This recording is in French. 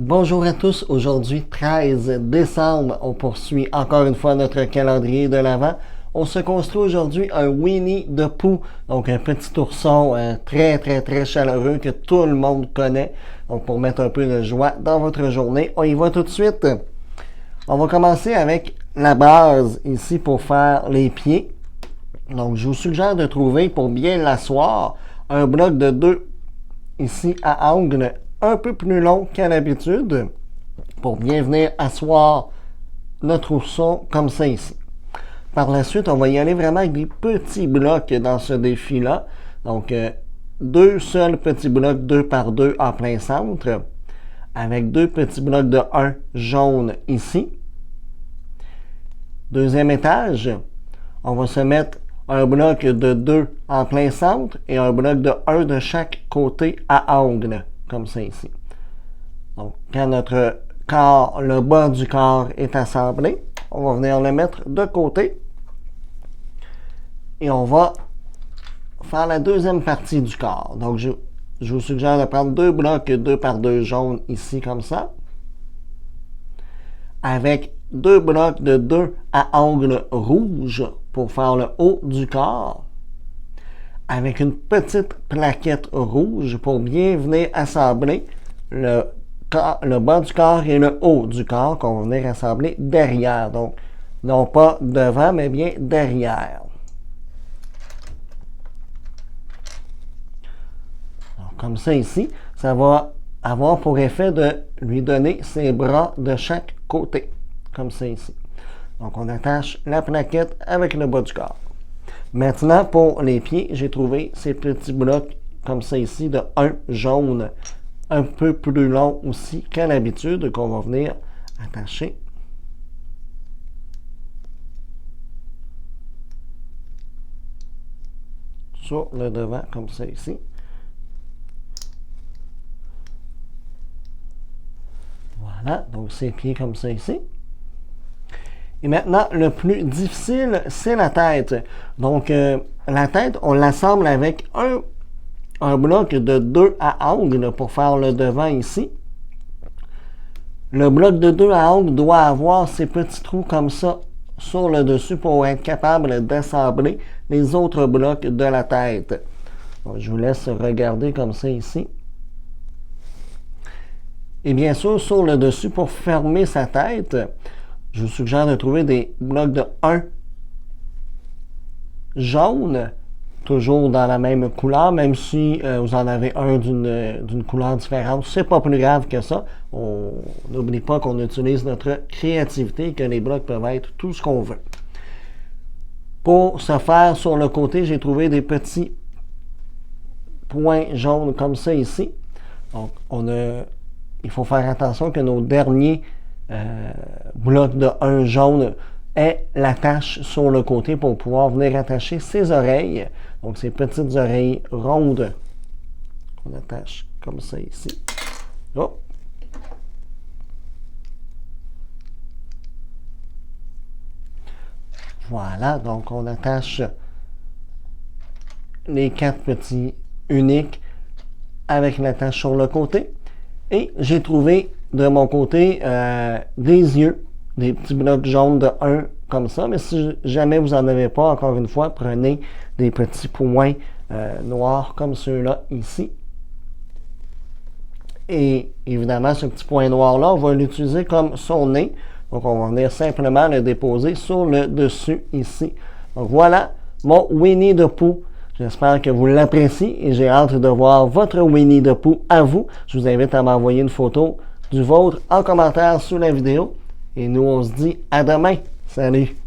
Bonjour à tous, aujourd'hui 13 décembre, on poursuit encore une fois notre calendrier de l'Avent. On se construit aujourd'hui un Winnie the Pooh, donc un petit ourson très chaleureux que tout le monde connaît. Donc pour mettre un peu de joie dans votre journée, on y va tout de suite. On va commencer avec la base ici pour faire les pieds. Donc je vous suggère de trouver pour bien l'asseoir un bloc de 2 ici à angle un peu plus long qu'à l'habitude pour bien venir asseoir notre ourson comme ça ici. Par la suite, on va y aller vraiment avec des petits blocs dans ce défi-là. Donc, deux seuls petits blocs 2 par 2 en plein centre, avec deux petits blocs de 1 jaune ici. Deuxième étage, on va se mettre un bloc de 2 en plein centre et un bloc de 1 de chaque côté à angle, comme ça ici. Donc, quand notre corps, le bas du corps est assemblé, on va venir le mettre de côté et on va faire la deuxième partie du corps. Donc, je vous suggère de prendre deux blocs 2 par 2 jaunes ici, comme ça, avec deux blocs de 2 à angle rouge pour faire le haut du corps, avec une petite plaquette rouge pour bien venir assembler le bas du corps et le haut du corps qu'on va venir assembler derrière. Donc, non pas devant, mais bien derrière. Donc, comme ça ici, ça va avoir pour effet de lui donner ses bras de chaque côté, comme ça ici. Donc, on attache la plaquette avec le bas du corps. Maintenant, pour les pieds, j'ai trouvé ces petits blocs comme ça ici de 1 jaune, un peu plus long aussi qu'à l'habitude, qu'on va venir attacher sur le devant comme ça ici. Voilà, donc ces pieds comme ça ici. Et maintenant, le plus difficile, c'est la tête. Donc, la tête, on l'assemble avec un bloc de 2 à angle pour faire le devant ici. Le bloc de 2 à angle doit avoir ces petits trous comme ça sur le dessus pour être capable d'assembler les autres blocs de la tête. Donc, je vous laisse regarder comme ça ici. Et bien sûr, sur le dessus, pour fermer sa tête, je vous suggère de trouver des blocs de 1 jaune, toujours dans la même couleur, même si vous en avez un d'une couleur différente. C'est pas plus grave que ça. On n'oublie pas qu'on utilise notre créativité et que les blocs peuvent être tout ce qu'on veut. Pour ce faire, sur le côté, j'ai trouvé des petits points jaunes comme ça ici. Donc, il faut faire attention que nos derniers blocs de 1 jaune aient la tache sur le côté pour pouvoir venir attacher ses oreilles. Donc, ces petites oreilles rondes qu'on attache comme ça ici. Oh. Voilà, donc on attache les 4 petits uniques avec la tache sur le côté. Et j'ai trouvé de mon côté des yeux, des petits blocs jaunes de 1 comme ça. Mais si jamais vous n'en avez pas, encore une fois, prenez des petits points noirs comme ceux-là ici. Et évidemment, ce petit point noir-là, on va l'utiliser comme son nez. Donc, on va venir simplement le déposer sur le dessus ici. Donc, voilà mon Winnie the Pooh. J'espère que vous l'appréciez et j'ai hâte de voir votre Winnie the Pooh à vous. Je vous invite à m'envoyer une photo du vôtre en commentaire sous la vidéo. Et nous, on se dit à demain. Salut!